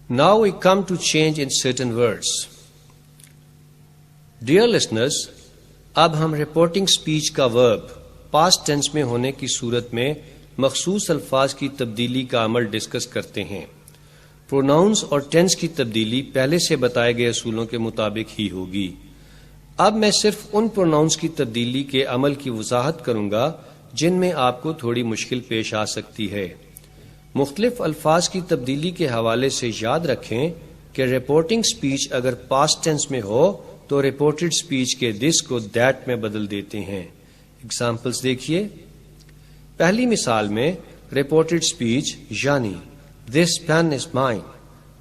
Now we come to change in certain words. Dear listeners, اب ہم reporting speech کا ورب پاسٹ ٹینس میں ہونے کی صورت میں مخصوص الفاظ کی تبدیلی کا عمل ڈسکس کرتے ہیں. پروناؤنس اور ٹینس کی تبدیلی پہلے سے بتائے گئے اصولوں کے مطابق ہی ہوگی. اب میں صرف ان پروناؤنس کی تبدیلی کے عمل کی وضاحت کروں گا جن میں آپ کو تھوڑی مشکل پیش آ سکتی ہے. مختلف الفاظ کی تبدیلی کے حوالے سے یاد رکھیں کہ رپورٹنگ سپیچ اگر پاسٹ ٹینس میں ہو تو رپورٹڈ سپیچ کے دس کو دیٹ میں بدل دیتے ہیں. اگزامپلس دیکھیے. پہلی مثال میں رپورٹڈ سپیچ یعنی دس پین از مائن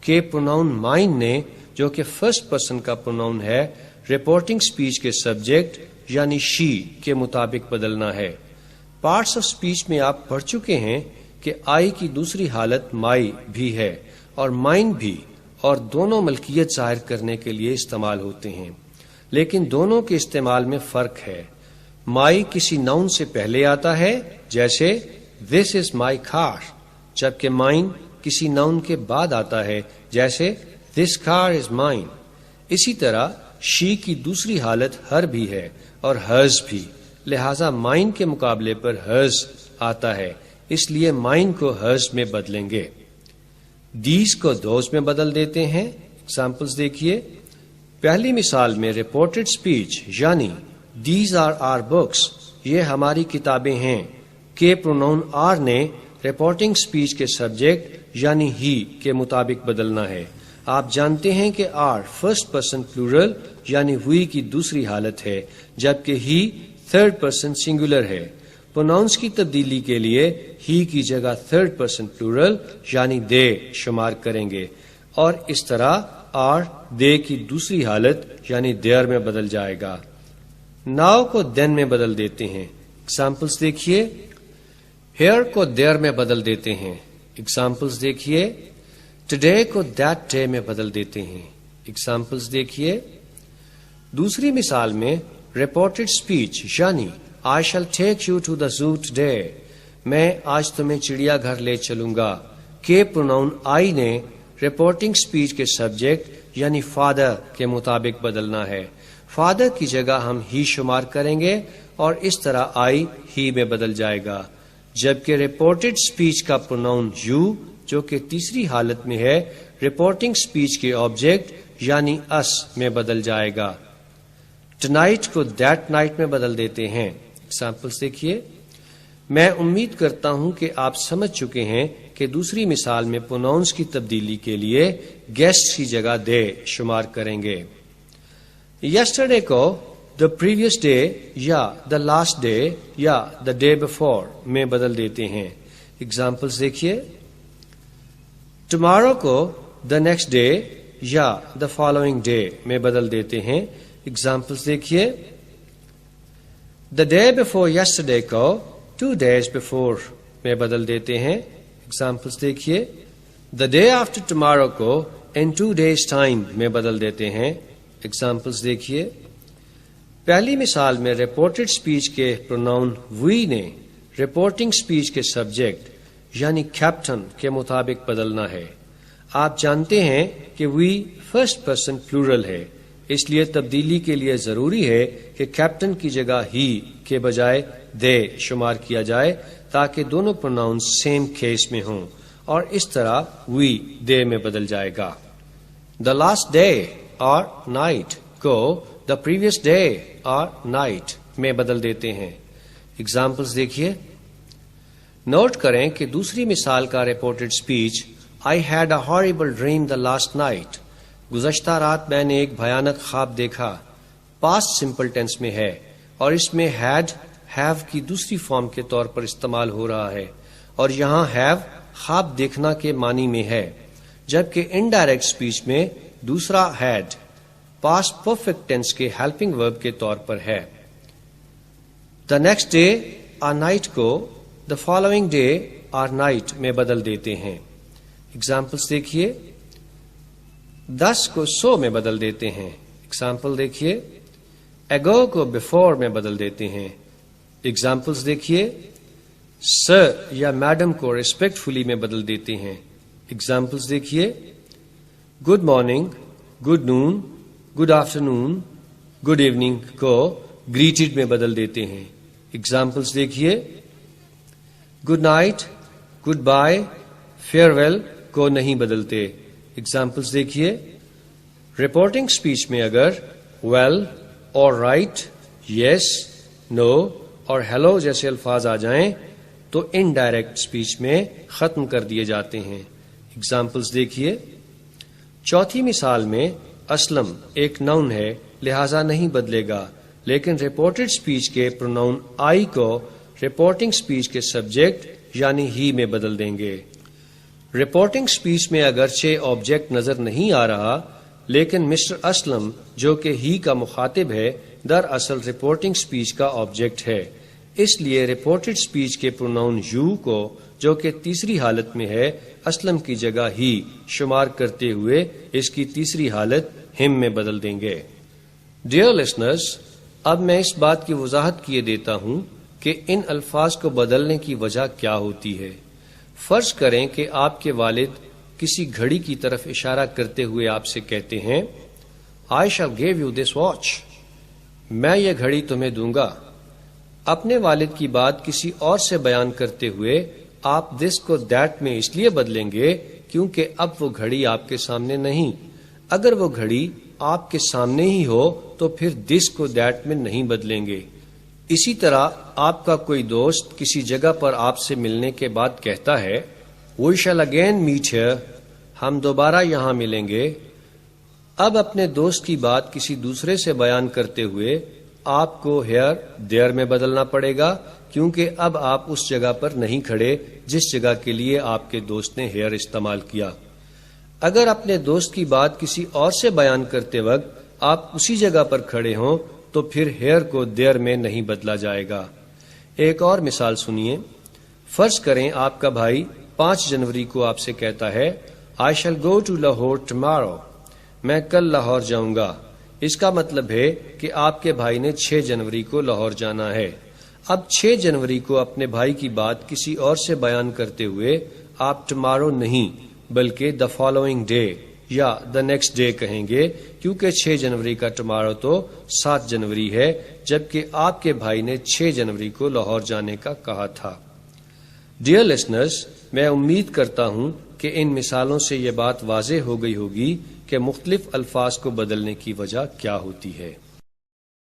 کے پروناؤن مائن نے جو کہ فرسٹ پرسن کا پروناؤن ہے رپورٹنگ سپیچ کے سبجیکٹ یعنی شی کے مطابق بدلنا ہے. پارٹس آف سپیچ میں آپ پڑھ چکے ہیں کہ آئی کی دوسری حالت مائی بھی ہے اور مائن بھی، اور دونوں ملکیت ظاہر کرنے کے لیے استعمال ہوتے ہیں، لیکن دونوں کے استعمال میں فرق ہے. مائی کسی ناؤن سے پہلے آتا ہے جیسے دس از مائی کار، جبکہ مائن کسی ناؤن کے بعد آتا ہے جیسے دس کار از مائن. اسی طرح شی کی دوسری حالت ہر بھی ہے اور ہرز بھی، لہذا مائن کے مقابلے پر ہرز آتا ہے، اس لیے مائن کو ہرز میں بدلیں گے. دیز کو دوز میں بدل دیتے ہیں. ایگزامپلس دیکھیے. پہلی مثال میں رپورٹڈ سپیچ یعنی دیز آر آر بکس، یہ ہماری کتابیں ہیں کے پروناؤن آر نے رپورٹنگ سپیچ کے سبجیکٹ یعنی ہی کے مطابق بدلنا ہے. آپ جانتے ہیں کہ آر فرسٹ پرسن پلورل یعنی وی کی دوسری حالت ہے جبکہ ہی تھرڈ پرسن سنگولر ہے. پروناؤنس کی تبدیلی کے لیے ہی کی جگہ تھرڈ پرسن پلورل یعنی دے شمار کریں گے اور اس طرح آر دے کی دوسری حالت یعنی دیئر میں بدل جائے گا. ناؤ کو دین میں بدل دیتے ہیں. ایگزامپلس دیکھیے. ہیئر کو دیئر میں بدل دیتے ہیں. ایگزامپلس دیکھیے. ٹوڈے کو دیٹ ڈے میں بدل دیتے ہیں. ایگزامپلس دیکھیے. دوسری مثال میں رپورٹڈ سپیچ یعنی I shall take you to the zoo today، میں آج تمہیں چڑیا گھر لے چلوں گا کے پروناؤن آئی نے رپورٹنگ سپیچ کے سبجیکٹ یعنی فادر کے مطابق بدلنا ہے. فادر کی جگہ ہم ہی شمار کریں گے اور اس طرح آئی ہی میں بدل جائے گا، جبکہ رپورٹڈ سپیچ کا پروناؤن یو جو کہ تیسری حالت میں ہے رپورٹنگ سپیچ کے آبجیکٹ یعنی اس میں بدل جائے گا. ٹنائٹ کو دیٹ نائٹ میں بدل دیتے ہیں. ایگزامپلس دیکھیے. میں امید کرتا ہوں کہ آپ سمجھ چکے ہیں کہ دوسری مثال میں پروناؤنس کی تبدیلی کے لیے گیسٹ کی جگہ دے شمار کریں گے. یسٹرڈے کو دا پریویس ڈے یا دا لاسٹ ڈے یا دا ڈے بفور میں بدل دیتے ہیں. ایگزامپلس دیکھیے. ٹمارو کو دا نیکسٹ ڈے یا دا فالوئنگ ڈے میں بدل دیتے ہیں. ایگزامپلس دیکھیے. دا ڈے بفور یسٹرڈے کو 2 days before میں بدل دیتے ہیں. ایگزامپلس دیکھیے. دا ڈے آفٹر ٹمارو کو in 2 days time میں بدل دیتے ہیں. ایگزامپلس دیکھیے. پہلی مثال میں رپورٹڈ سپیچ کے پروناؤن وی نے رپورٹنگ سپیچ کے سبجیکٹ یعنی کیپٹن کے مطابق بدلنا ہے. آپ جانتے ہیں کہ وی فرسٹ پرسن پلورل ہے، اس لیے تبدیلی کے لیے ضروری ہے کہ کیپٹن کی جگہ ہی کے بجائے دے شمار کیا جائے تاکہ دونوں پروناؤن سیم کیس میں ہوں اور اس طرح وی دے میں بدل جائے گا. دا لاسٹ ڈے اور نائٹ کو دا پریویس ڈے اور نائٹ میں بدل دیتے ہیں. ایگزامپلس دیکھیے. نوٹ کریں کہ دوسری مثال کا reported speech I had a horrible dream the last night، گزشتہ رات میں نے ایک بھیانک خواب دیکھا، پاسٹ سمپل ٹینس میں ہے اور اس میں ہیڈ ہیو کی دوسری فارم کے طور پر استعمال ہو رہا ہے اور یہاں ہیو خواب دیکھنا کے معنی میں ہے، جبکہ انڈائریکٹ سپیچ میں دوسرا ہیڈ پاسٹ پرفیکٹ ٹینس کے ہیلپنگ ورب کے طور پر ہے. دا نیکسٹ ڈے اور نائٹ کو دا فالوئنگ ڈے اور نائٹ میں بدل دیتے ہیں. ایگزامپلس دیکھیے. 10 کو سو میں بدل دیتے ہیں. ایگزامپل دیکھیے. اگو کو بفور میں بدل دیتے ہیں. ایگزامپلس دیکھیے. سر یا میڈم کو ریسپیکٹ فلی میں بدل دیتے ہیں. ایگزامپلس دیکھیے. Good morning, good noon, good afternoon, good evening کو گریٹڈ میں بدل دیتے ہیں. ایگزامپلس دیکھیے. Good night, goodbye, farewell کو نہیں بدلتے. ایگزامپلس دیکھیے. رپورٹنگ سپیچ میں اگر ویل اور رائٹ، یس، نو اور ہیلو جیسے الفاظ آ جائیں تو انڈائریکٹ سپیچ میں ختم کر دیے جاتے ہیں. ایگزامپلس دیکھیے. چوتھی مثال میں اسلم ایک ناؤن ہے لہذا نہیں بدلے گا، لیکن رپورٹڈ سپیچ کے پروناؤن آئی کو رپورٹنگ سپیچ کے سبجیکٹ یعنی ہی میں بدل دیں گے. رپورٹنگ سپیچ میں اگرچہ آبجیکٹ نظر نہیں آ رہا، لیکن مسٹر اسلم جو کہ ہی کا مخاطب ہے دراصل رپورٹنگ سپیچ کا آبجیکٹ ہے. اس لیے رپورٹڈ سپیچ کے پروناؤن یو کو جو کہ تیسری حالت میں ہے اسلم کی جگہ ہی شمار کرتے ہوئے اس کی تیسری حالت ہم میں بدل دیں گے. ڈیئر لسنرز، اب میں اس بات کی وضاحت کیے دیتا ہوں کہ ان الفاظ کو بدلنے کی وجہ کیا ہوتی ہے. فرض کریں کہ آپ کے والد کسی گھڑی کی طرف اشارہ کرتے ہوئے آپ سے کہتے ہیں I shall give you this watch. میں یہ گھڑی تمہیں دوں گا. اپنے والد کی بات کسی اور سے بیان کرتے ہوئے آپ this کو that میں اس لیے بدلیں گے کیونکہ اب وہ گھڑی آپ کے سامنے نہیں. اگر وہ گھڑی آپ کے سامنے ہی ہو تو پھر this کو that میں نہیں بدلیں گے. اسی طرح آپ کا کوئی دوست کسی جگہ پر آپ سے ملنے کے بعد کہتا ہے We shall again meet here. ہم دوبارہ یہاں ملیں گے. اب اپنے دوست کی بات کسی دوسرے سے بیان کرتے ہوئے آپ کو here there میں بدلنا پڑے گا کیونکہ اب آپ اس جگہ پر نہیں کھڑے جس جگہ کے لیے آپ کے دوست نے here استعمال کیا. اگر اپنے دوست کی بات کسی اور سے بیان کرتے وقت آپ اسی جگہ پر کھڑے ہوں تو پھر here کو there میں نہیں بدلا جائے گا. ایک اور مثال سنیے. فرض کریں آپ کا بھائی 5 جنوری کو آپ سے کہتا ہے I shall go to Lahore tomorrow. میں کل لاہور جاؤں گا. اس کا مطلب ہے کہ آپ کے بھائی نے 6 جنوری کو لاہور جانا ہے. اب 6 جنوری کو اپنے بھائی کی بات کسی اور سے بیان کرتے ہوئے آپ tomorrow نہیں بلکہ the following day یا the next day کہیں گے کیونکہ 6 جنوری کا tomorrow تو 7 جنوری ہے جبکہ آپ کے بھائی نے 6 جنوری کو لاہور جانے کا کہا تھا. ڈیئر لسنرز، میں امید کرتا ہوں کہ ان مثالوں سے یہ بات واضح ہو گئی ہوگی کہ مختلف الفاظ کو بدلنے کی وجہ کیا ہوتی ہے.